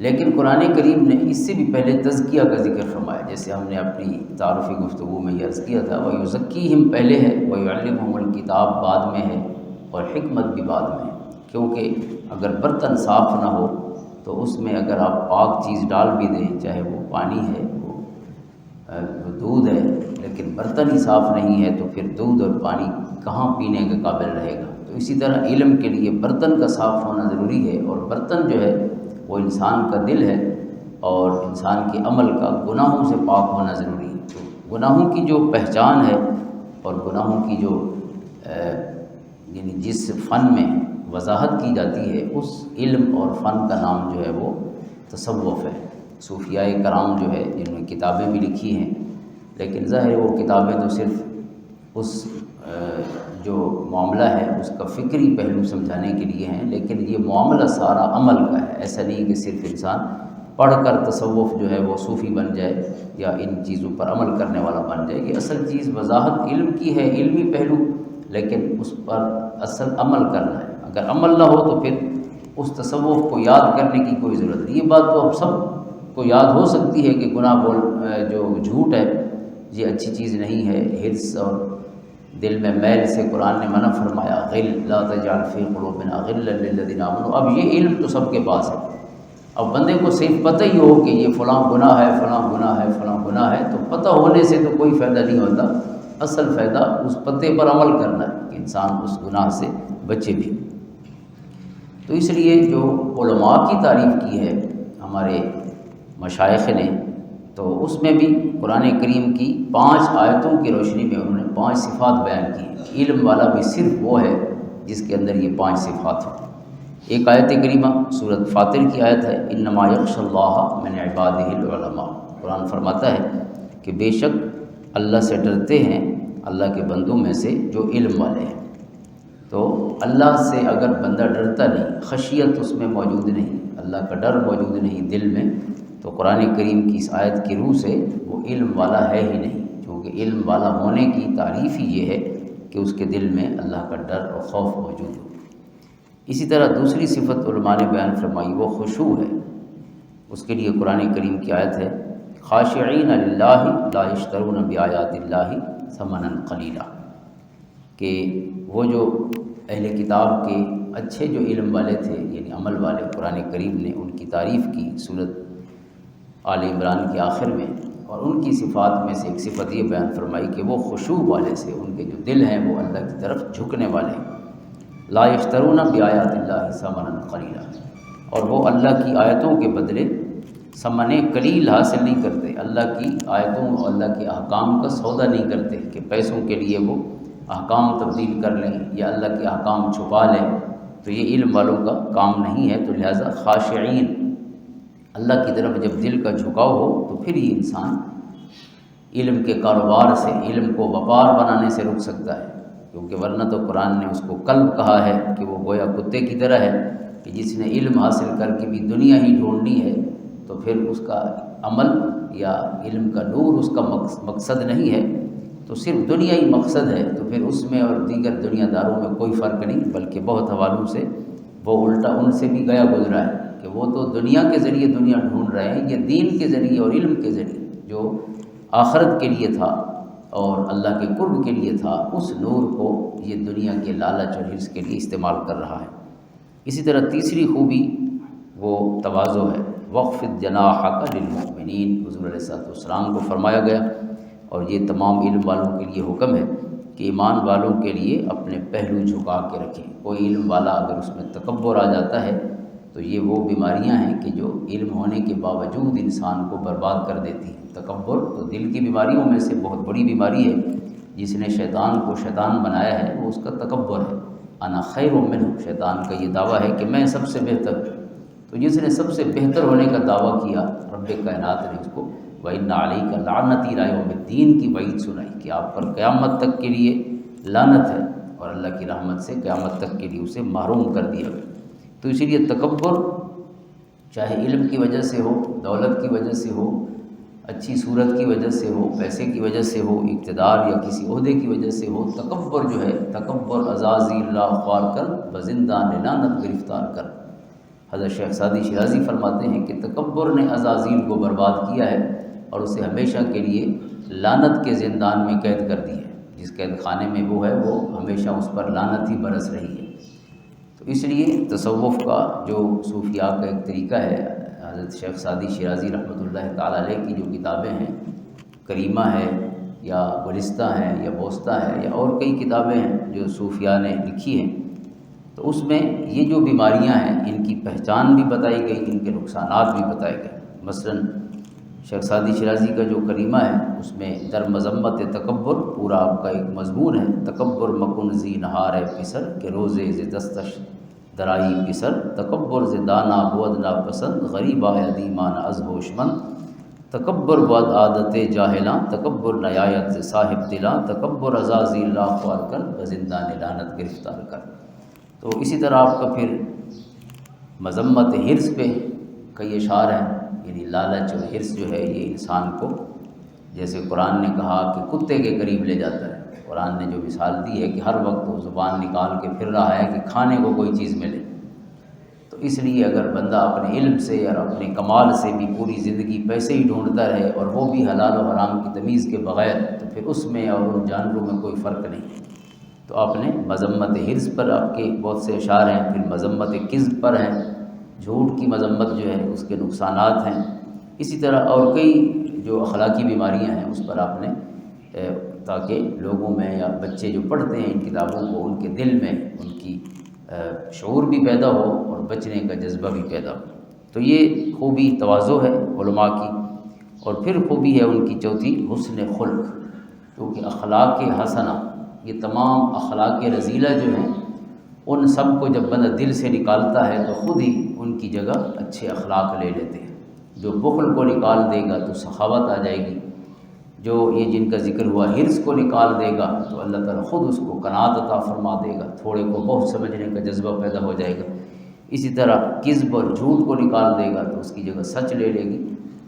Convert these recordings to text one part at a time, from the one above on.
لیکن قرآن کریم نے اس سے بھی پہلے تزکیہ کا ذکر فرمایا، جیسے ہم نے اپنی تعارفی گفتگو میں یہ عرض کیا تھا، وَيُزَكِّيهِمْ پہلے ہے، وَيُعَلِّمُهُمُ الْكِتَاب بعد میں ہے، اور حکمت بھی بعد میں ہے، کیونکہ اگر برتن صاف نہ ہو تو اس میں اگر آپ پاک چیز ڈال بھی دیں، چاہے وہ پانی ہے، وہ دودھ ہے، لیکن برتن ہی صاف نہیں ہے تو پھر دودھ اور پانی کہاں پینے کے قابل رہے گا۔ تو اسی طرح علم کے لیے برتن کا صاف ہونا ضروری ہے، اور برتن جو ہے وہ انسان کا دل ہے، اور انسان کے عمل کا گناہوں سے پاک ہونا ضروری ہے۔ تو گناہوں کی جو پہچان ہے اور گناہوں کی جو یعنی جس فن میں وضاحت کی جاتی ہے، اس علم اور فن کا نام جو ہے وہ تصوف ہے۔ صوفیاء کرام جو ہے جنہوں نے کتابیں بھی لکھی ہیں، لیکن ظاہر ہے وہ کتابیں تو صرف اس جو معاملہ ہے اس کا فکری پہلو سمجھانے کے لیے ہیں، لیکن یہ معاملہ سارا عمل کا ہے۔ ایسا نہیں کہ صرف انسان پڑھ کر تصوف جو ہے وہ صوفی بن جائے یا ان چیزوں پر عمل کرنے والا بن جائے۔ یہ اصل چیز وضاحت علم کی ہے، علمی پہلو، لیکن اس پر اصل عمل کرنا ہے۔ اگر عمل نہ ہو تو پھر اس تصوف کو یاد کرنے کی کوئی ضرورت نہیں۔ یہ بات تو اب سب کو یاد ہو سکتی ہے کہ گناہ جو جھوٹ ہے یہ اچھی چیز نہیں ہے، حرص اور دل میں میل سے قرآن نے منع فرمایا، غل لا تجعل فی قلوبنا غلا للذین آمنوا۔ اب یہ علم تو سب کے پاس ہے، اب بندے کو صرف پتہ ہی ہو کہ یہ فلاں گناہ ہے، فلاں گناہ ہے، فلاں گناہ ہے، تو پتہ ہونے سے تو کوئی فائدہ نہیں ہوتا، اصل فائدہ اس پتے پر عمل کرنا ہے کہ انسان اس گناہ سے بچے بھی۔ تو اس لیے جو علماء کی تعریف کی ہے ہمارے مشائخ نے، تو اس میں بھی قرآن کریم کی 5 آیتوں کی روشنی میں انہوں نے 5 صفات بیان کی ہیں۔ علم والا بھی صرف وہ ہے جس کے اندر یہ 5 صفات ہیں۔ ایک آیت کریمہ سورۃ فاطر کی آیت ہے، انما یخشی اللہ من عبادہ العلماء۔ قرآن فرماتا ہے کہ بے شک اللہ سے ڈرتے ہیں اللہ کے بندوں میں سے جو علم والے ہیں۔ تو اللہ سے اگر بندہ ڈرتا نہیں، خشیت اس میں موجود نہیں، اللہ کا ڈر موجود نہیں دل میں، تو قرآن کریم کی اس آیت کی روح سے وہ علم والا ہے ہی نہیں، کیونکہ علم والا ہونے کی تعریف ہی یہ ہے کہ اس کے دل میں اللہ کا ڈر اور خوف موجود ہو۔ اسی طرح دوسری صفت علماء نے بیان فرمائی، وہ خشوع ہے۔ اس کے لیے قرآن کریم کی آیت ہے، خاشعین للہ لا یشترون بآیات اللہ ثمنا قلیلا، کہ وہ جو اہل کتاب کے اچھے جو علم والے تھے یعنی عمل والے، قرآن کریم نے ان کی تعریف کی سورۃ آل عمران کے آخر میں، اور ان کی صفات میں سے ایک صفت یہ بیان فرمائی کہ وہ خشوع والے سے، ان کے جو دل ہیں وہ اللہ کی طرف جھکنے والے ہیں۔ لا یشترون بآیات اللہ ثمنا قلیلا، اور وہ اللہ کی آیتوں کے بدلے ثمن قلیل حاصل نہیں کرتے، اللہ کی آیتوں اور اللہ کے احکام کا سودا نہیں کرتے کہ پیسوں کے لیے وہ احکام تبدیل کر لیں یا اللہ کے احکام چھپا لیں، تو یہ علم والوں کا کام نہیں ہے۔ تو لہٰذا خاشعین، اللہ کی طرف جب دل کا جھکاؤ ہو تو پھر ہی انسان علم کے کاروبار سے، علم کو وپار بنانے سے رک سکتا ہے، کیونکہ ورنہ تو قرآن نے اس کو کلب کہا ہے کہ وہ گویا کتے کی طرح ہے کہ جس نے علم حاصل کر کے بھی دنیا ہی ڈھونڈنی ہے، تو پھر اس کا عمل یا علم کا نور اس کا مقصد نہیں ہے، تو صرف دنیا ہی مقصد ہے، تو پھر اس میں اور دیگر دنیا داروں میں کوئی فرق نہیں، بلکہ بہت حوالوں سے وہ الٹا ان سے بھی گیا گزرا ہے کہ وہ تو دنیا کے ذریعے دنیا ڈھونڈ رہے ہیں، یہ دین کے ذریعے اور علم کے ذریعے جو آخرت کے لیے تھا اور اللہ کے قرب کے لیے تھا، اس نور کو یہ دنیا کے لالچ اور حرص کے لیے استعمال کر رہا ہے۔ اسی طرح تیسری خوبی وہ تواضع ہے، وَاخْفِضْ جَنَاحَكَ لِلْمُؤْمِنِينَ، حضور علیہ السلام کو فرمایا گیا، اور یہ تمام علم والوں کے لیے حکم ہے کہ ایمان والوں کے لیے اپنے پہلو جھکا کے رکھیں۔ کوئی علم والا اگر اس میں تکبر آ جاتا ہے تو یہ وہ بیماریاں ہیں کہ جو علم ہونے کے باوجود انسان کو برباد کر دیتی ہیں۔ تکبر تو دل کی بیماریوں میں سے بہت بڑی بیماری ہے، جس نے شیطان کو شیطان بنایا ہے وہ اس کا تکبر ہے۔ انا خیر منہ، شیطان کا یہ دعویٰ ہے کہ میں سب سے بہتر ہوں، تو جس نے سب سے بہتر ہونے کا دعویٰ کیا، رب کائنات نے اس کو وَإِنَّ عَلَيْكَ لَعْنَتِي إِلَىٰ يَوْمِ الدِّينِ کی وعید سنائی کہ آپ پر قیامت تک کے لیے لعنت ہے، اور اللہ کی رحمت سے قیامت تک کے لیے اسے محروم کر دیا گیا۔ تو اسی لیے تکبر چاہے علم کی وجہ سے ہو، دولت کی وجہ سے ہو، اچھی صورت کی وجہ سے ہو، پیسے کی وجہ سے ہو، اقتدار یا کسی عہدے کی وجہ سے ہو، تکبر جو ہے، تکبر عزازی اللہ خوار کر بزندان لعنت گرفتار کر، حضرت شیخ سعدی شیرازی فرماتے ہیں کہ تکبر نے عزازیل کو برباد کیا ہے اور اسے ہمیشہ کے لیے لعنت کے زندان میں قید کر دی ہے۔ جس قید خانے میں وہ ہے وہ ہمیشہ اس پر لعنت ہی برس رہی ہے۔ تو اس لیے تصوف کا جو صوفیاء کا ایک طریقہ ہے، حضرت شیخ سعدی شیرازی رحمۃ اللہ تعالیٰ علیہ کی جو کتابیں ہیں، کریمہ ہے یا گلستہ ہے یا بوستہ ہے یا اور کئی کتابیں ہیں جو صوفیاء نے لکھی ہیں، تو اس میں یہ جو بیماریاں ہیں ان کی پہچان بھی بتائی گئی، ان کے نقصانات بھی بتائے گئے۔ مثلاً شیخ سعدی شیرازی کا جو کریمہ ہے اس میں در مذمت تکبر پورا آپ کا ایک مضمون ہے۔ تکبر مکن زی نہار پسر کہ روزے ز دستش درائی پسر، تکبر ز دانا بود ناپسند غریب آیا دیمان از ہوش مند، تکبر بود عادت جاہلاں تکبر نیایت ز صاحب دلاں، تکبر عزازی اللہ خوار کر بزندان لعنت گرفتار کر۔ تو اسی طرح آپ کا پھر مذمت حرص پہ کئی اشعار ہیں، یعنی لالچ اور حرص جو ہے یہ انسان کو، جیسے قرآن نے کہا کہ کتے کے قریب لے جاتا ہے۔ قرآن نے جو مثال دی ہے کہ ہر وقت وہ زبان نکال کے پھر رہا ہے کہ کھانے کو کوئی چیز ملے، تو اس لیے اگر بندہ اپنے علم سے اور اپنے کمال سے بھی پوری زندگی پیسے ہی ڈھونڈتا رہے اور وہ بھی حلال و حرام کی تمیز کے بغیر، تو پھر اس میں اور ان جانوروں میں کوئی فرق نہیں۔ تو آپ نے مذمت حرص پر آپ کے بہت سے اشعار ہیں، پھر مذمت کذب پر ہیں، جھوٹ کی مذمت جو ہے اس کے نقصانات ہیں، اسی طرح اور کئی جو اخلاقی بیماریاں ہیں اس پر آپ نے تاکہ لوگوں میں یا بچے جو پڑھتے ہیں ان کتابوں کو ان کے دل میں ان کی شعور بھی پیدا ہو اور بچنے کا جذبہ بھی پیدا ہو۔ تو یہ خوبی تواضع ہے علماء کی، اور پھر خوبی ہے ان کی چوتھی حسن خلق، کیونکہ اخلاق حسنہ، یہ تمام اخلاق رذیلہ جو ہیں ان سب کو جب بندہ دل سے نکالتا ہے تو خود ہی ان کی جگہ اچھے اخلاق لے لیتے ہیں۔ جو بخل کو نکال دے گا تو سخاوت آ جائے گی، جو یہ جن کا ذکر ہوا حرص کو نکال دے گا تو اللہ تعالیٰ خود اس کو قناعت عطا فرما دے گا، تھوڑے کو بہت سمجھنے کا جذبہ پیدا ہو جائے گا۔ اسی طرح کذب اور جھوٹ کو نکال دے گا تو اس کی جگہ سچ لے لے گی۔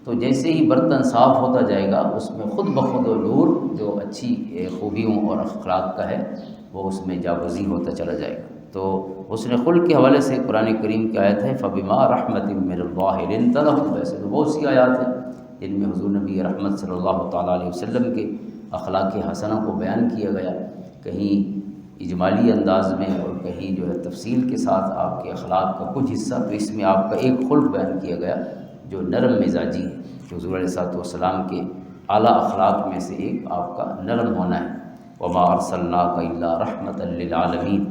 تو جیسے ہی برتن صاف ہوتا جائے گا اس میں خود بخود و نور جو اچھی خوبیوں اور اخلاق کا ہے وہ اس میں جاگزی ہوتا چلا جائے گا۔ تو حسن خلق کے حوالے سے قرآن کریم کی آیت ہے فَبِمَا رَحْمَةٍ مِّنَ اللَّهِ لِنْتَ لَهُمْ، ویسے تو بہت سی آیات ہیں جن میں حضور نبی رحمت صلی اللہ تعالیٰ علیہ وسلم کے اخلاق حسنہ کو بیان کیا گیا، کہیں اجمالی انداز میں اور کہیں جو ہے تفصیل کے ساتھ آپ کے اخلاق کا کچھ حصہ، تو اس میں آپ کا ایک خلق بیان کیا گیا جو نرم مزاجی ہے، کہ حضور علیہ السلام کے اعلیٰ اخلاق میں سے ایک آپ کا نرم ہونا ہے۔ وَمَا أَرْسَلْنَاكَ إِلَّا رَحْمَةً لِّلْعَالَمِينَ،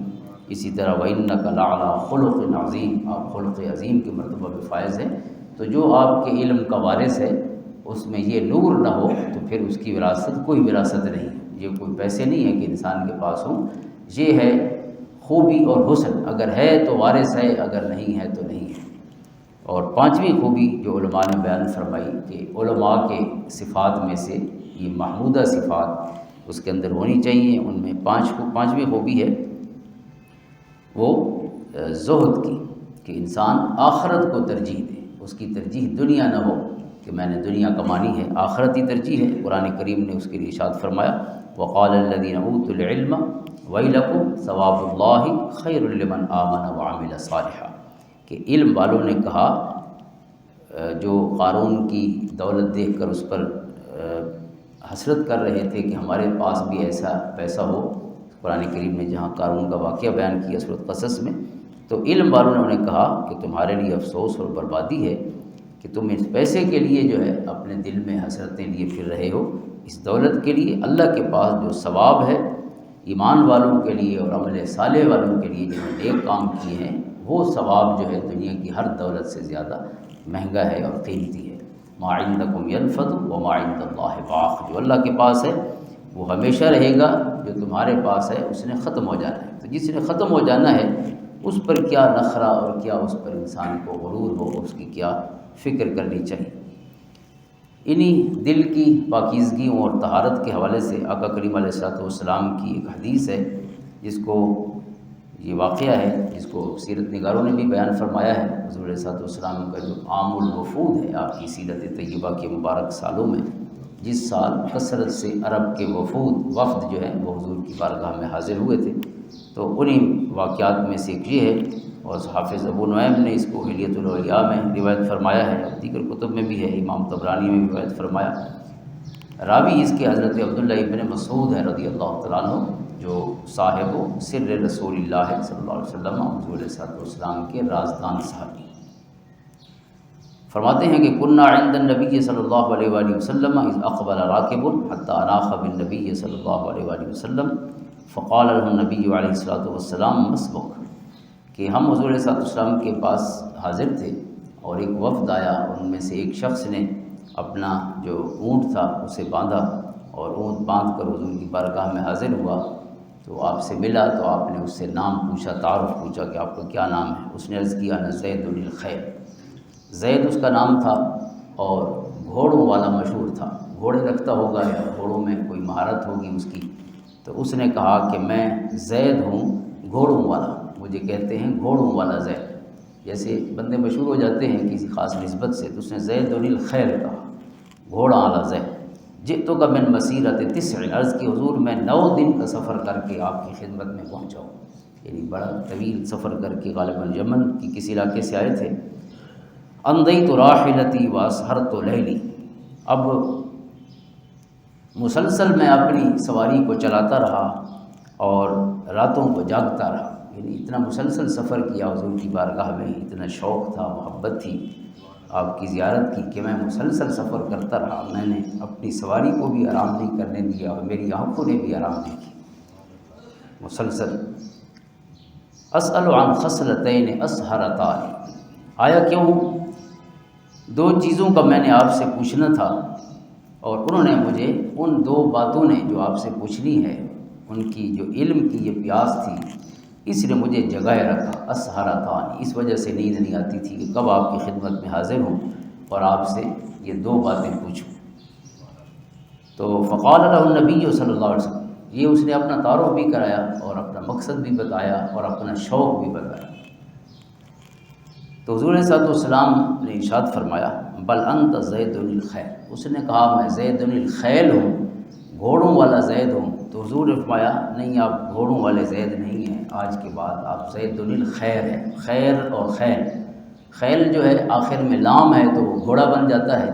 اسی طرح وَإِنَّكَ لَعَلَىٰ خُلُقٍ عَظِيمٍ، آپ خلق عظیم کے مرتبہ پہ فائز ہیں۔ تو جو آپ کے علم کا وارث ہے اس میں یہ نور نہ ہو تو پھر اس کی وراثت کوئی وراثت نہیں ہے، یہ کوئی پیسے نہیں ہے کہ انسان کے پاس ہوں، یہ ہے خوبی اور حسن، اگر ہے تو وارث ہے، اگر نہیں ہے تو نہیں ہے۔ اور پانچویں خوبی جو علماء نے بیان فرمائی کہ علماء کے صفات میں سے یہ محمودہ صفات اس کے اندر ہونی چاہیے، ان میں پانچویں خوبی ہے وہ زہد کی، کہ انسان آخرت کو ترجیح دے، اس کی ترجیح دنیا نہ ہو کہ میں نے دنیا کمانی ہے، آخرت ہی ترجیح ہے۔ قرآن کریم نے اس کے لیے ارشاد فرمایا وَقَالَ الَّذِينَ أُوتُوا الْعِلْمَ وَيْلَكُمْ ثَوَابُ اللَّهِ خَيْرٌ لِّمَنْ آمَنَ وَعَمِلَ صَالِحًا، کہ علم والوں نے کہا، جو قارون کی دولت دیکھ کر اس پر حسرت کر رہے تھے کہ ہمارے پاس بھی ایسا پیسہ ہو، قرآن کریم نے جہاں قارون کا واقعہ بیان کیا سورۃ قصص میں، تو علم والوں نے انہیں کہا کہ تمہارے لیے افسوس اور بربادی ہے کہ تم اس پیسے کے لیے جو ہے اپنے دل میں حسرتیں لیے پھر رہے ہو، اس دولت کے لیے اللہ کے پاس جو ثواب ہے ایمان والوں کے لیے اور عمل صالح والوں کے لیے جنہوں نے نیک کام کیے ہیں، وہ ثواب جو ہے دنیا کی ہر دولت سے زیادہ مہنگا ہے اور قیمتی ہے۔ ما عندکم ینفد وما عند اللہ باق، جو اللہ کے پاس ہے وہ ہمیشہ رہے گا، جو تمہارے پاس ہے اس نے ختم ہو جانا ہے۔ تو جس نے ختم ہو جانا ہے اس پر کیا نخرہ اور کیا اس پر انسان کو غرور ہو، اس کی کیا فکر کرنی چاہیے۔ انہی دل کی پاکیزگیوں اور طہارت کے حوالے سے آقا کریم علیہ السلام کی ایک حدیث ہے جس کو یہ واقعہ ہے، جس کو سیرت نگاروں نے بھی بیان فرمایا ہے۔ حضور علیہ السلام کا جو عام الوفود ہے آپ کی سیرت طیبہ کے مبارک سالوں میں، جس سال کثرت سے عرب کے وفد جو ہیں وہ حضور کی بارگاہ میں حاضر ہوئے تھے، تو انہی واقعات میں سے ایک یہ ہے اور حافظ ابو نعیم نے اس کو حلیۃ الاولیاء میں روایت فرمایا ہے، اور دیگر کتب میں بھی ہے، امام طبرانی میں بھی روایت فرمایا۔ راوی اس کے حضرت عبداللہ ابن مسعود ہے رضی اللہ تعالیٰ عنہ، جو صاحب و سر رسول اللہ صلی اللہ علیہ وسلم، حضور علیہ الصلوۃ والسلام کے رازدان صحابی۔ فرماتے ہیں کہ کنا عند النبی صلی اللہ علیہ وآلہ وسلم اذ اقبل راکب حتی اناخ بالنبی صلی اللہ علیہ وآلہ وسلم فقال له النبی علیہ الصلوۃ والسلام مسبک، کہ ہم حضور علیہ الصلوۃ والسلام کے پاس حاضر تھے اور ایک وفد آیا، ان میں سے ایک شخص نے اپنا جو اونٹ تھا اسے باندھا، اور اونٹ باندھ کر حضور کی بارگاہ میں حاضر ہوا، تو آپ سے ملا تو آپ نے اس سے نام پوچھا، تعارف پوچھا کہ آپ کا کیا نام ہے؟ اس نے عرض کیا زید بن الخیل، زید اس کا نام تھا، اور گھوڑوں والا مشہور تھا، گھوڑے رکھتا ہوگا یا گھوڑوں میں کوئی مہارت ہوگی اس کی، تو اس نے کہا کہ میں زید ہوں گھوڑوں والا، مجھے کہتے ہیں گھوڑوں والا زید۔ جیسے بندے مشہور ہو جاتے ہیں کسی خاص نسبت سے، تو اس نے زید بن الخیل کہا، گھوڑا والا زید۔ جئتک من مسیرۃ 9، عرض کی حضور میں 9 دن کا سفر کر کے آپ کی خدمت میں پہنچا ہوں، یعنی بڑا طویل سفر کر کے غالباً یمن کی کسی علاقے سے آئے تھے۔ امضیت راحلتی واسہرت لیلی، اب مسلسل میں اپنی سواری کو چلاتا رہا اور راتوں کو جاگتا رہا، یعنی اتنا مسلسل سفر کیا حضور کی بارگاہ میں، اتنا شوق تھا، محبت تھی آپ کی زیارت کی، کہ میں مسلسل سفر کرتا رہا، میں نے اپنی سواری کو بھی آرام نہیں کرنے دیا اور میری آنکھوں نے بھی آرام نہیں کی، مسلسل۔ اسأل عن خصلتین اسہرتان، آیا کیوں؟ 2 چیزوں کا میں نے آپ سے پوچھنا تھا، اور انہوں نے مجھے ان 2 باتوں نے جو آپ سے پوچھنی ہے، ان کی جو علم کی یہ پیاس تھی، اس نے مجھے جگائے رکھا۔ اسہرتان، اس وجہ سے نیند نہیں آتی تھی کہ کب آپ کی خدمت میں حاضر ہوں اور آپ سے یہ 2 باتیں پوچھوں۔ تو فقال له النبی صلی اللہ علیہ وسلم، یہ اس نے اپنا تعارف بھی کرایا اور اپنا مقصد بھی بتایا اور اپنا شوق بھی بتایا۔ تو حضور صلی اللہ علیہ وسلم نے ارشاد فرمایا بل انت زید الخیل، اس نے کہا میں زید الخیل ہوں، گھوڑوں والا زید ہوں۔ تو حضور نے فرمایا نہیں، آپ گھوڑوں والے زید نہیں ہیں، آج کے بعد آپ زید الخیر ہیں۔ خیر اور خیل، خیل جو ہے آخر میں لام ہے تو وہ گھوڑا بن جاتا ہے،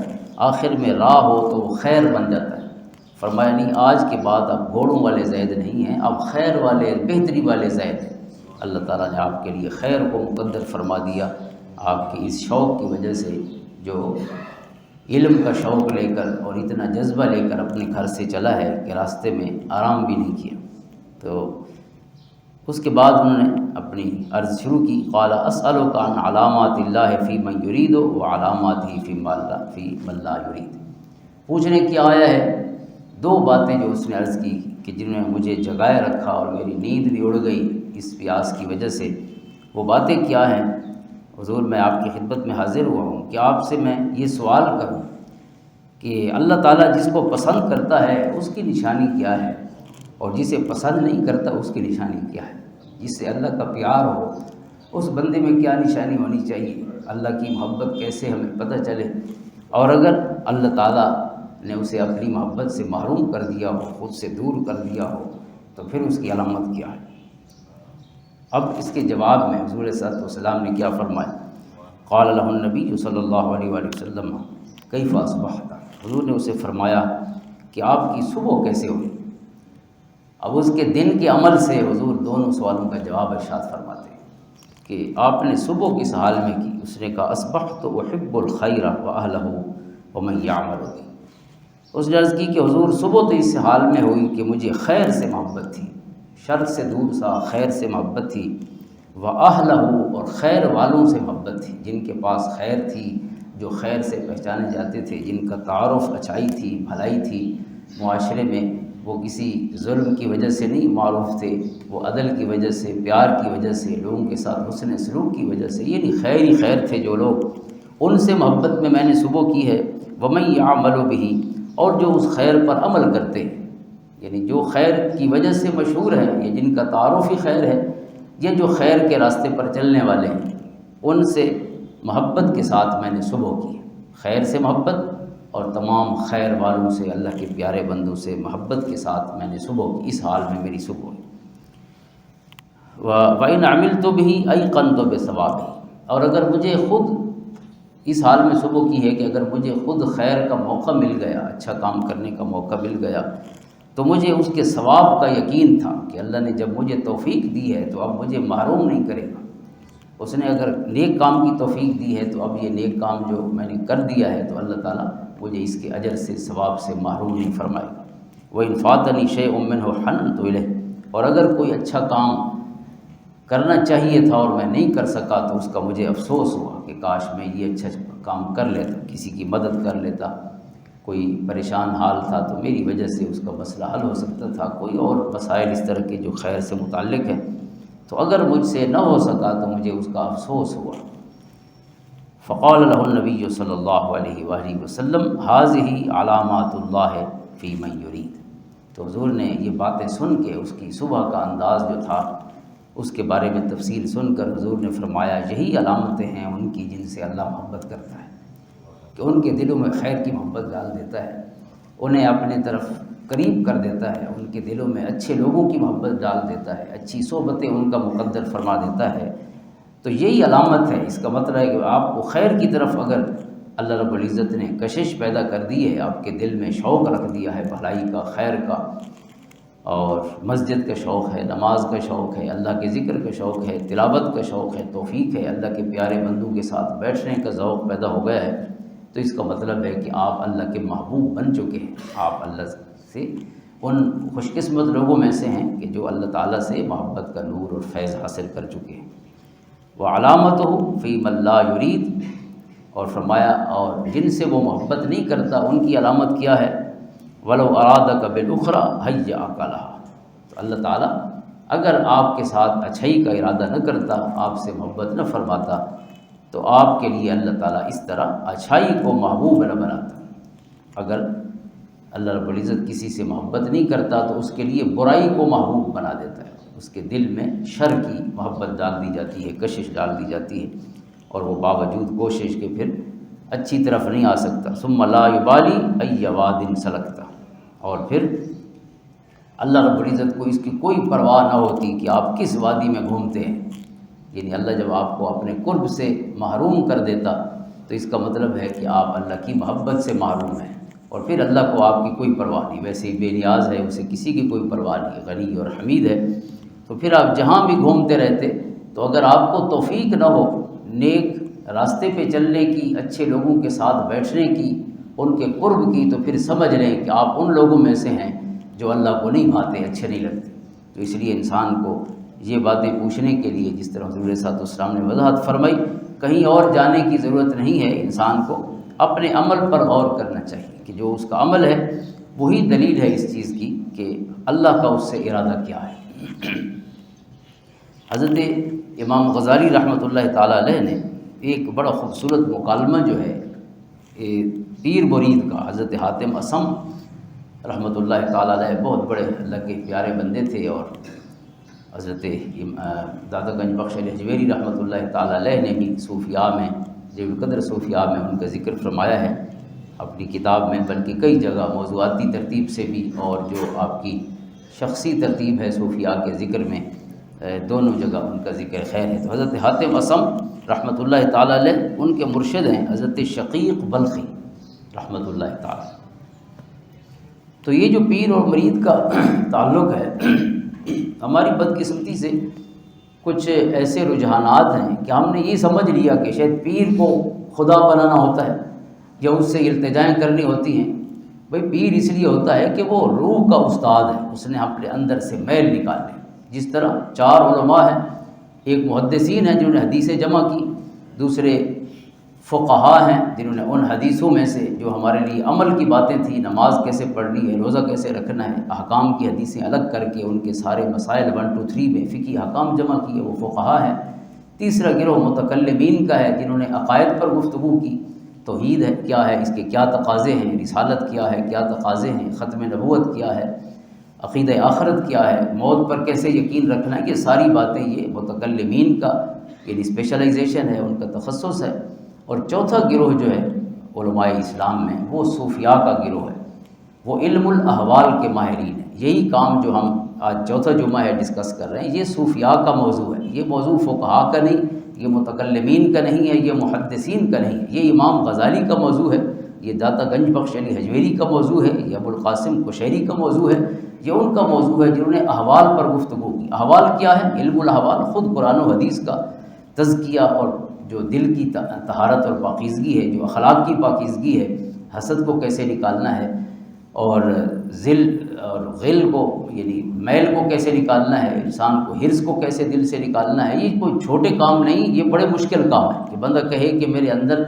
آخر میں را ہو تو وہ خیر بن جاتا ہے۔ فرمایا نہیں، آج کے بعد آپ گھوڑوں والے زید نہیں ہیں، آپ خیر والے، بہتری والے زید ہیں۔ اللہ تعالیٰ نے آپ کے لیے خیر کو مقدر فرما دیا، آپ کے اس شوق کی وجہ سے، جو علم کا شوق لے کر اور اتنا جذبہ لے کر اپنے گھر سے چلا ہے کہ راستے میں آرام بھی نہیں کیا۔ تو اس کے بعد انہوں نے اپنی عرض شروع کی، قال اسألک عن علامات اللہ فی من یرید و علاماتہ فی من لا یرید، پوچھنے کیا آیا ہے 2 باتیں جو اس نے عرض کی کہ جنہوں نے مجھے جگائے رکھا اور میری نیند بھی اڑ گئی اس پیاس کی وجہ سے، وہ باتیں کیا ہیں؟ حضور میں آپ کی خدمت میں حاضر ہوا ہوں کہ آپ سے میں یہ سوال کروں کہ اللہ تعالیٰ جس کو پسند کرتا ہے اس کی نشانی کیا ہے، اور جسے پسند نہیں کرتا اس کی نشانی کیا ہے؟ جس سے اللہ کا پیار ہو اس بندے میں کیا نشانی ہونی چاہیے، اللہ کی محبت کیسے ہمیں پتہ چلے، اور اگر اللہ تعالیٰ نے اسے اپنی محبت سے محروم کر دیا ہو، خود سے دور کر دیا ہو، تو پھر اس کی علامت کیا ہے؟ اب اس کے جواب میں حضور صلی اللہ علیہ وسلم نے کیا فرمایا؟ قال له النبی صلی اللہ علیہ وآلہ وسلم کیف اصبحت، حضور نے اسے فرمایا کہ آپ کی صبح کیسے ہوئی۔ اب اس کے دن کے عمل سے حضور دونوں سوالوں کا جواب ارشاد فرماتے ہیں کہ آپ نے صبح کس حال میں کی۔ اس نے کہا اصبحت احب الخیر واہلہ ومن یعمل بہ، اس نے عرض کی کہ حضور صبح تو اس حال میں ہوئی کہ مجھے خیر سے محبت تھی، شر سے دور سا، خیر سے محبت تھی، وَأَهْلَهُ، اور خیر والوں سے محبت تھی، جن کے پاس خیر تھی، جو خیر سے پہچانے جاتے تھے، جن کا تعارف اچھائی تھی، بھلائی تھی معاشرے میں، وہ کسی ظلم کی وجہ سے نہیں معروف تھے، وہ عدل کی وجہ سے، پیار کی وجہ سے، لوگوں کے ساتھ حسن سلوک کی وجہ سے، یعنی خیر ہی خیر تھے جو لوگ، ان سے محبت میں نے صبح کی ہے۔ وَمَن يَعْمَلُ بِهِ، اور جو اس خیر پر عمل کرتے ہیں، یعنی جو خیر کی وجہ سے مشہور ہے، یہ جن کا تعارف ہی خیر ہے، یہ جو خیر کے راستے پر چلنے والے ہیں، ان سے محبت کے ساتھ میں نے صبح کی، خیر سے محبت اور تمام خیر والوں سے، اللہ کے پیارے بندوں سے محبت کے ساتھ میں نے صبح کی، اس حال میں میری صبح ہوئی۔ وَإِنْ عَمِلْتُ بِهِ أَيْقَنْتُ بِثَوَابِهِ، اور اگر مجھے خود اس حال میں صبح کی ہے کہ اگر مجھے خود خیر کا موقع مل گیا، اچھا کام کرنے کا موقع مل گیا، تو مجھے اس کے ثواب کا یقین تھا کہ اللہ نے جب مجھے توفیق دی ہے تو اب مجھے محروم نہیں کرے گا۔ اس نے اگر نیک کام کی توفیق دی ہے تو اب یہ نیک کام جو میں نے کر دیا ہے تو اللہ تعالیٰ مجھے اس کے اجر سے، ثواب سے محروم نہیں فرمائے گا۔ وَإِنْ فَاتَنِي شَيْءٌ مِّنْهُ حَنَنْتُ إِلَيْهِ، اور اگر کوئی اچھا کام کرنا چاہیے تھا اور میں نہیں کر سکا تو اس کا مجھے افسوس ہوا کہ کاش میں یہ اچھا کام کر لیتا، کسی کی مدد کر لیتا، کوئی پریشان حال تھا تو میری وجہ سے اس کا مسئلہ حل ہو سکتا تھا، کوئی اور مسائل اس طرح کے جو خیر سے متعلق ہے، تو اگر مجھ سے نہ ہو سکا تو مجھے اس کا افسوس ہوا۔ فقال له النبی صلی اللہ علیہ وآلہ وسلم هذه علامات اللہ فی من یرید، تو حضور نے یہ باتیں سن کے اس کی صبح کا انداز جو تھا اس کے بارے میں تفصیل سن کر حضور نے فرمایا یہی علامتیں ہیں ان کی جن سے اللہ محبت کرتا ہے، کہ ان کے دلوں میں خیر کی محبت ڈال دیتا ہے، انہیں اپنے طرف قریب کر دیتا ہے، ان کے دلوں میں اچھے لوگوں کی محبت ڈال دیتا ہے، اچھی صحبتیں ان کا مقدر فرما دیتا ہے۔ تو یہی علامت ہے، اس کا مطلب ہے کہ آپ کو خیر کی طرف اگر اللہ رب العزت نے کشش پیدا کر دی ہے، آپ کے دل میں شوق رکھ دیا ہے بھلائی کا، خیر کا، اور مسجد کا شوق ہے، نماز کا شوق ہے، اللہ کے ذکر کا شوق ہے، تلاوت کا شوق ہے، توفیق ہے، اللہ کے پیارے بندوں کے ساتھ بیٹھنے کا ذوق پیدا ہو گیا ہے، تو اس کا مطلب ہے کہ آپ اللہ کے محبوب بن چکے ہیں، آپ اللہ سے ان خوش قسمت لوگوں میں سے ہیں کہ جو اللہ تعالیٰ سے محبت کا نور اور فیض حاصل کر چکے ہیں۔ وَعَلَامَتُهُ فِي مَن لَّا يُرِيدُ، اور فرمایا اور جن سے وہ محبت نہیں کرتا ان کی علامت کیا ہے؟ وَلَوْ أَرَادَكَ بِالْأُخْرَى هَيَّأَكَ لَهَا، تو اللہ تعالیٰ اگر آپ کے ساتھ اچھائی کا ارادہ نہ کرتا، آپ سے محبت نہ فرماتا، تو آپ کے لیے اللہ تعالیٰ اس طرح اچھائی کو محبوب نہ بناتا۔ اگر اللہ رب العزت کسی سے محبت نہیں کرتا تو اس کے لیے برائی کو محبوب بنا دیتا ہے، اس کے دل میں شر کی محبت ڈال دی جاتی ہے، کشش ڈال دی جاتی ہے، اور وہ باوجود کوشش کے پھر اچھی طرف نہیں آ سکتا۔ ثم لا یبالی ای واد سلکتا، اور پھر اللہ رب العزت کو اس کی کوئی پرواہ نہ ہوتی کہ آپ کس وادی میں گھومتے ہیں، یعنی اللہ جب آپ کو اپنے قرب سے محروم کر دیتا تو اس کا مطلب ہے کہ آپ اللہ کی محبت سے محروم ہیں، اور پھر اللہ کو آپ کی کوئی پرواہ نہیں، ویسے ہی بے نیاز ہے، اسے کسی کی کوئی پرواہ نہیں، غنی اور حمید ہے، تو پھر آپ جہاں بھی گھومتے رہتے، تو اگر آپ کو توفیق نہ ہو نیک راستے پہ چلنے کی، اچھے لوگوں کے ساتھ بیٹھنے کی، ان کے قرب کی، تو پھر سمجھ لیں کہ آپ ان لوگوں میں سے ہیں جو اللہ کو نہیں بھاتے، اچھے نہیں لگتے۔ تو اس لیے انسان کو یہ باتیں پوچھنے کے لیے، جس طرح حضور صلی اللہ علیہ وسلم نے وضاحت فرمائی، کہیں اور جانے کی ضرورت نہیں ہے، انسان کو اپنے عمل پر غور کرنا چاہیے کہ جو اس کا عمل ہے وہی دلیل ہے اس چیز کی کہ اللہ کا اس سے ارادہ کیا ہے۔ حضرت امام غزالی رحمۃ اللہ تعالیٰ علیہ نے ایک بڑا خوبصورت مکالمہ جو ہے پیر مرید کا، حضرت حاتم اصم رحمۃ اللہ تعالیٰ علیہ بہت بڑے اللہ کے پیارے بندے تھے، اور حضرت دادا گنج بخش الحجویری رحمۃ اللہ تعالیٰ علیہ نے بھی صوفیاء میں، جیل القدر صوفیاء میں ان کا ذکر فرمایا ہے اپنی کتاب میں، بلکہ کئی جگہ موضوعاتی ترتیب سے بھی، اور جو آپ کی شخصی ترتیب ہے صوفیاء کے ذکر میں، دونوں جگہ ان کا ذکر خیر ہے۔ تو حضرت حاتم اصم رحمۃ اللہ تعالیٰ علیہ ان کے مرشد ہیں حضرت شقیق بلخی رحمۃ اللہ تعالیٰ۔ تو یہ جو پیر اور مرید کا تعلق ہے، ہماری بدقسمتی سے کچھ ایسے رجحانات ہیں کہ ہم نے یہ سمجھ لیا کہ شاید پیر کو خدا بنانا ہوتا ہے یا اس سے التجائیں کرنی ہوتی ہیں۔ بھئی پیر اس لیے ہوتا ہے کہ وہ روح کا استاد ہے، اس نے اپنے اندر سے میل نکال لی، جس طرح چار علماء ہیں، ایک محدثین ہیں جنہوں نے حدیثیں جمع کی، دوسرے فقہا ہیں جنہوں نے ان حدیثوں میں سے جو ہمارے لیے عمل کی باتیں تھیں، نماز کیسے پڑھنی ہے، روزہ کیسے رکھنا ہے، احکام کی حدیثیں الگ کر کے ان کے سارے مسائل 1 2 3 میں فقہی احکام جمع کیے، وہ فقہا ہیں۔ تیسرا گروہ متکلمین کا ہے جنہوں نے عقائد پر گفتگو کی، توحید ہے کیا ہے، اس کے کیا تقاضے ہیں، رسالت کیا ہے، کیا تقاضے ہیں، ختم نبوت کیا ہے، عقیدہ آخرت کیا ہے، موت پر کیسے یقین رکھنا ہے، یہ ساری باتیں یہ متکلمین کا یعنی اسپیشلائزیشن ہے، ان کا تخصص ہے۔ اور چوتھا گروہ جو ہے علماء اسلام میں، وہ صوفیاء کا گروہ ہے، وہ علم الاحوال کے ماہرین ہیں۔ یہی کام جو ہم آج چوتھا جمعہ ہے ڈسکس کر رہے ہیں، یہ صوفیاء کا موضوع ہے، یہ موضوع فقہاء کا نہیں، یہ متکلمین کا نہیں ہے، یہ محدثین کا نہیں ہے، یہ امام غزالی کا موضوع ہے، یہ داتا گنج بخش علی حجویری کا موضوع ہے، یہ ابو القاسم قشیری کا موضوع ہے، یہ ان کا موضوع ہے جنہوں نے احوال پر گفتگو کی۔ احوال کیا ہے؟ علم الاحوال خود قرآن و حدیث کا تزکیہ اور جو دل کی طہارت اور پاکیزگی ہے، جو اخلاق کی پاکیزگی ہے، حسد کو کیسے نکالنا ہے، اور ذل اور غل کو یعنی میل کو کیسے نکالنا ہے، انسان کو حرص کو کیسے دل سے نکالنا ہے، یہ کوئی چھوٹے کام نہیں، یہ بڑے مشکل کام ہے کہ بندہ کہے کہ میرے اندر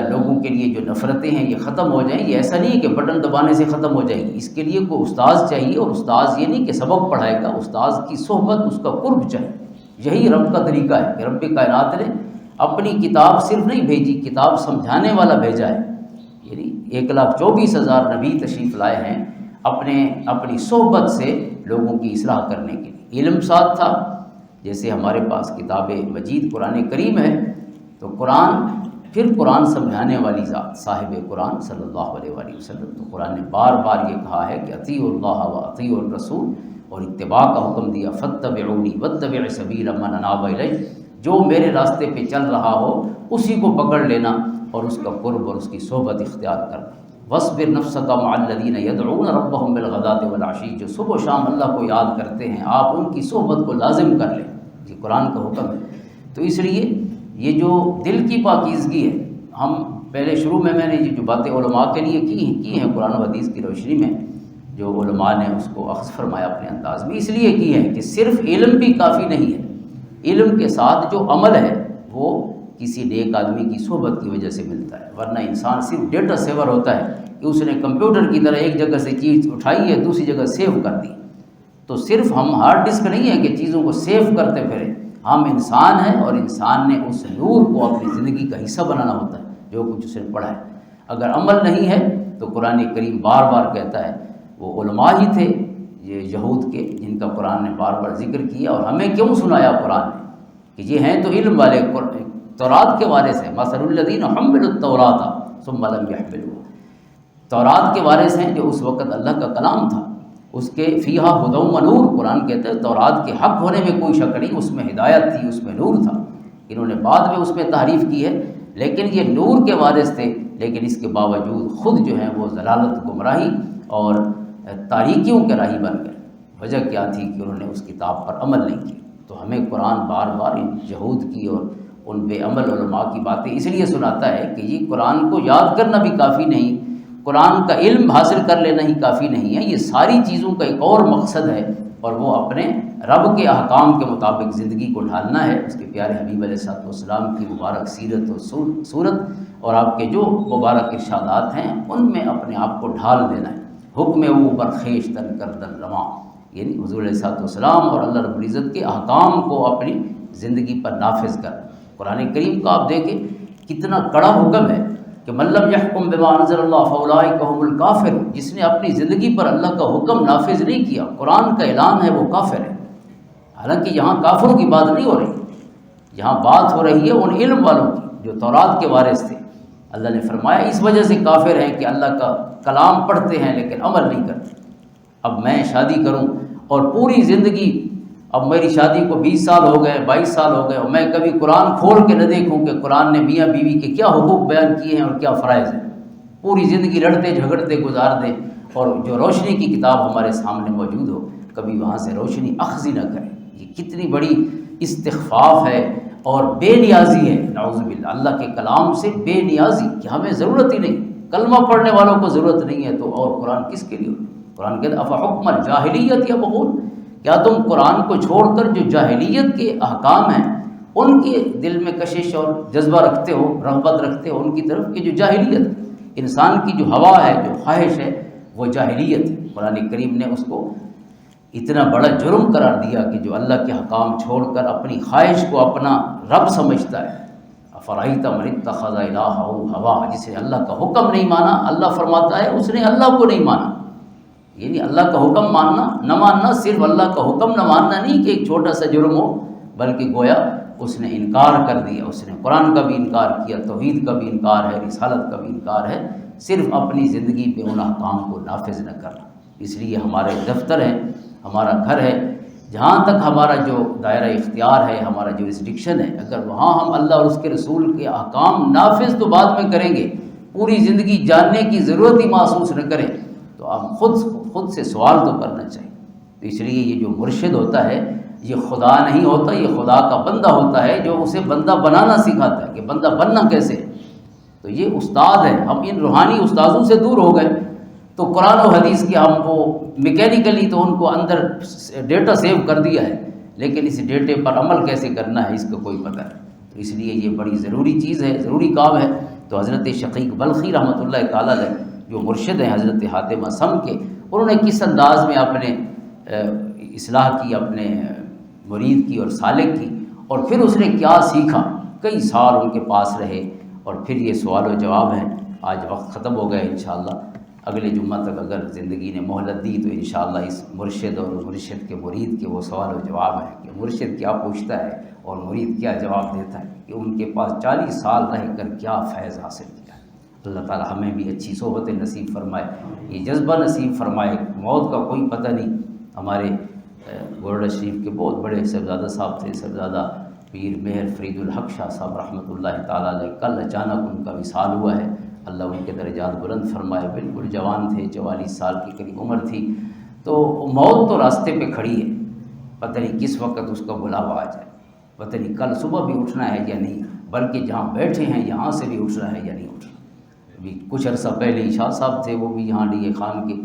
لوگوں کے لیے جو نفرتیں ہیں یہ ختم ہو جائیں۔ یہ ایسا نہیں کہ بٹن دبانے سے ختم ہو جائے گی، اس کے لیے کوئی استاذ چاہیے، اور استاذ یہ نہیں کہ سبق پڑھائے گا، استاذ کی صحبت، اس کا قرب چاہیے۔ یہی رب کا طریقہ ہے کہ رب کائنات نے اپنی کتاب صرف نہیں بھیجی، کتاب سمجھانے والا بھیجا ہے، یعنی 1,24,000 نبی تشریف لائے ہیں اپنی صحبت سے لوگوں کی اصلاح کرنے کے لیے۔ علم ساتھ تھا، جیسے ہمارے پاس کتاب مجید قرآن کریم ہے، تو پھر قرآن سمجھانے والی ذات صاحب قرآن صلی اللہ علیہ وآلہ وسلم، تو قرآن نے بار بار یہ کہا ہے کہ اطیعوا اللہ و اطیعوا الرسول، اور اتباع کا حکم دیا، فاتبعونی واتبع سبیل من اناب الیہ، جو میرے راستے پہ چل رہا ہو اسی کو پکڑ لینا اور اس کا قرب اور اس کی صحبت اختیار کرنا۔ واصبر نفسک مع الذین یدعون ربهم بالغداۃ والعشی، جو صبح و شام اللہ کو یاد کرتے ہیں، آپ ان کی صحبت کو لازم کر لیں، یہ قرآن کا حکم ہے۔ تو اس لیے یہ جو دل کی پاکیزگی ہے، ہم پہلے شروع میں نے یہ جو باتیں علماء کے لیے کی ہیں قرآن و حدیث کی روشنی میں، جو علماء نے اس کو اخذ فرمایا اپنے انداز میں، اس لیے کی ہے کہ صرف علم بھی کافی نہیں ہے، علم کے ساتھ جو عمل ہے وہ کسی نیک آدمی کی صحبت کی وجہ سے ملتا ہے، ورنہ انسان صرف ڈیٹا سیور ہوتا ہے کہ اس نے کمپیوٹر کی طرح ایک جگہ سے چیز اٹھائی ہے دوسری جگہ سیو کر دی۔ تو صرف ہم ہارڈ ڈسک نہیں ہے کہ چیزوں کو سیو کرتے پھریں، ہم انسان ہیں، اور انسان نے اس نور کو اپنی زندگی کا حصہ بنانا ہوتا ہے جو کچھ اس نے پڑھا ہے۔ اگر عمل نہیں ہے تو قرآن کریم بار بار کہتا ہے، وہ علماء ہی تھے یہ یہود کے جن کا قرآن نے بار بار ذکر کیا، اور ہمیں کیوں سنایا قرآن نے کہ یہ ہیں تو علم والے، تورات کے وارث ہیں، مثل الذین حملوا التوراۃ ثم لم یحملوها، تورات کے وارث ہیں جو اس وقت اللہ کا کلام تھا، اس کے فیہا ھدی و نور، قرآن کہتا ہے تورات کے حق ہونے میں کوئی شک نہیں، اس میں ہدایت تھی، اس میں نور تھا، انہوں نے بعد میں اس میں تحریف کی ہے، لیکن یہ نور کے وارث تھے، لیکن اس کے باوجود خود جو ہیں وہ ضلالت، گمراہی اور تاریکیوں کے راہی بن گئے۔ وجہ کیا تھی کہ انہوں نے اس کتاب پر عمل نہیں کیا۔ تو ہمیں قرآن بار بار ان یہود کی اور ان بے عمل علماء کی باتیں اس لیے سناتا ہے کہ یہ قرآن کو یاد کرنا بھی کافی نہیں، قرآن کا علم حاصل کر لینا ہی کافی نہیں ہے، یہ ساری چیزوں کا ایک اور مقصد ہے، اور وہ اپنے رب کے احکام کے مطابق زندگی کو ڈھالنا ہے، اس کے پیارے حبیب علیہ السلام کی مبارک سیرت و صورت اور آپ کے جو مبارک ارشادات ہیں ان میں اپنے آپ کو ڈھال دینا ہے۔ حکم او برخیش تن کردن رواں، یعنی حضور علیہ السلام اور اللہ رب العزت کے احکام کو اپنی زندگی پر نافذ کر۔ قرآن کریم کا آپ دیکھیں کتنا کڑا حکم ہے کہ من لم یحکم بما انزل اللہ فاولئک هم الکافرون، جس نے اپنی زندگی پر اللہ کا حکم نافذ نہیں کیا، قرآن کا اعلان ہے، وہ کافر ہے۔ حالانکہ یہاں کافروں کی بات نہیں ہو رہی، یہاں بات ہو رہی ہے ان علم والوں کی جو تورات کے وارث تھے۔ اللہ نے فرمایا اس وجہ سے کافر ہیں کہ اللہ کا کلام پڑھتے ہیں لیکن عمل نہیں کرتے۔ اب میں شادی کروں اور پوری زندگی، اب میری شادی کو 20 سال ہو گئے، 22 سال ہو گئے، اور میں کبھی قرآن کھول کے نہ دیکھوں کہ قرآن نے میاں بیوی کے کیا حقوق بیان کیے ہیں اور کیا فرائض ہیں، پوری زندگی لڑتے جھگڑتے گزار دیں، اور جو روشنی کی کتاب ہمارے سامنے موجود ہو کبھی وہاں سے روشنی اخذ ہی نہ کریں، یہ کتنی بڑی استخفاف ہے اور بے نیازی ہے، نعوذ باللہ، اللہ کے کلام سے بے نیازی کہ ہمیں ضرورت ہی نہیں، کلمہ پڑھنے والوں کو ضرورت نہیں ہے تو اور قرآن کس کے لیے؟ قرآن کہتا ہے افحکم الجاہلیت یبغون، کیا تم قرآن کو چھوڑ کر جو جاہلیت کے احکام ہیں ان کے دل میں کشش اور جذبہ رکھتے ہو، رغبت رکھتے ہو ان کی طرف، کہ جو جاہلیت انسان کی جو ہوا ہے، جو خواہش ہے، وہ جاہلیت ہے۔ قرآن کریم نے اس کو اتنا بڑا جرم قرار دیا کہ جو اللہ کے حکام چھوڑ کر اپنی خواہش کو اپنا رب سمجھتا ہے، افرأیت من اتخذ الہہ ہواہ، جس نے اللہ کا حکم نہیں مانا، اللہ فرماتا ہے اس نے اللہ کو نہیں مانا، یعنی اللہ کا حکم ماننا نہ ماننا، صرف اللہ کا حکم نہ ماننا نہیں کہ ایک چھوٹا سا جرم ہو، بلکہ گویا اس نے انکار کر دیا، اس نے قرآن کا بھی انکار کیا، توحید کا بھی انکار ہے، رسالت کا بھی انکار ہے، صرف اپنی زندگی پہ ان احکام کو نافذ نہ کرنا۔ اس لیے ہمارے دفتر ہیں ہمارا گھر ہے، جہاں تک ہمارا جو دائرہ اختیار ہے، ہمارا جورسڈکشن ہے، اگر وہاں ہم اللہ اور اس کے رسول کے احکام نافذ تو بعد میں کریں گے، پوری زندگی جاننے کی ضرورت ہی محسوس نہ کریں، تو ہم خود سے سوال تو کرنا چاہیے۔ تو اس لیے یہ جو مرشد ہوتا ہے یہ خدا نہیں ہوتا، یہ خدا کا بندہ ہوتا ہے جو اسے بندہ بنانا سکھاتا ہے کہ بندہ بننا کیسے۔ تو یہ استاد ہے، ہم ان روحانی استاذوں سے دور ہو گئے تو قرآن و حدیث کے ہم کو میکینیکلی تو ان کو اندر ڈیٹا سیو کر دیا ہے، لیکن اس ڈیٹے پر عمل کیسے کرنا ہے اس کا کوئی پتہ نہیں۔ تو اس لیے یہ بڑی ضروری چیز ہے، ضروری کام ہے۔ تو حضرت شقیق بلخی رحمۃ اللہ تعالیٰ علیہ جو مرشد ہیں حضرت حاتم اصم کے، انہوں نے کس انداز میں اپنے اصلاح کی، اپنے مرید کی اور سالک کی، اور پھر اس نے کیا سیکھا، کئی سال ان کے پاس رہے، اور پھر یہ سوال و جواب ہیں۔ آج وقت ختم ہو گیا، انشاءاللہ اگلے جمعہ تک اگر زندگی نے مہلت دی تو انشاءاللہ اس مرشد اور مرشد کے مرید کے وہ سوال و جواب ہیں کہ مرشد کیا پوچھتا ہے اور مرید کیا جواب دیتا ہے، کہ ان کے پاس 40 سال رہ کر کیا فیض حاصل کیا۔ اللہ تعالی ہمیں بھی اچھی صحبت نصیب فرمائے، یہ جذبہ نصیب فرمائے، موت کا کوئی پتہ نہیں۔ ہمارے گورڈا شریف کے بہت بڑے صاحبزادہ صاحب تھے، صاحبزادہ پیر مہر فرید الحق شاہ صاحب رحمۃ اللہ تعالیٰ علیہ، کل اچانک ان کا وصال ہوا ہے، اللہ ان کے درجات بلند فرمائے۔ بالکل جوان تھے، 44 سال کی قریب عمر تھی، تو موت تو راستے پہ کھڑی ہے، پتہ نہیں کس وقت اس کا بلاوا آ جائے، پتہ نہیں کل صبح بھی اٹھنا ہے یا نہیں، بلکہ جہاں بیٹھے ہیں یہاں سے بھی اٹھنا ہے یا نہیں اٹھنا۔ ابھی کچھ عرصہ پہلے شاہ صاحب تھے، وہ بھی یہاں لیے خان کے،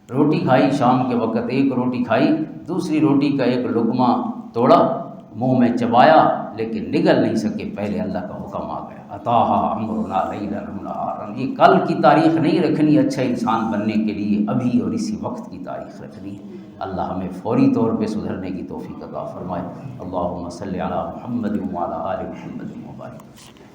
روٹی کھائی شام کے وقت، ایک روٹی کھائی، دوسری روٹی کا ایک لقمہ توڑا، منہ میں چبایا، لیکن نگل نہیں سکے، پہلے اللہ کا حکم آ گیا، اتاہا امرنا لیلا نہارا۔ یہ کل کی تاریخ نہیں رکھنی اچھا انسان بننے کے لیے، ابھی اور اسی وقت کی تاریخ رکھنی ہے۔ اللہ ہمیں فوری طور پہ سدھرنے کی توفیق عطا فرمائے۔ اللہم صلی علی محمد وعلی آل محمد وبارک۔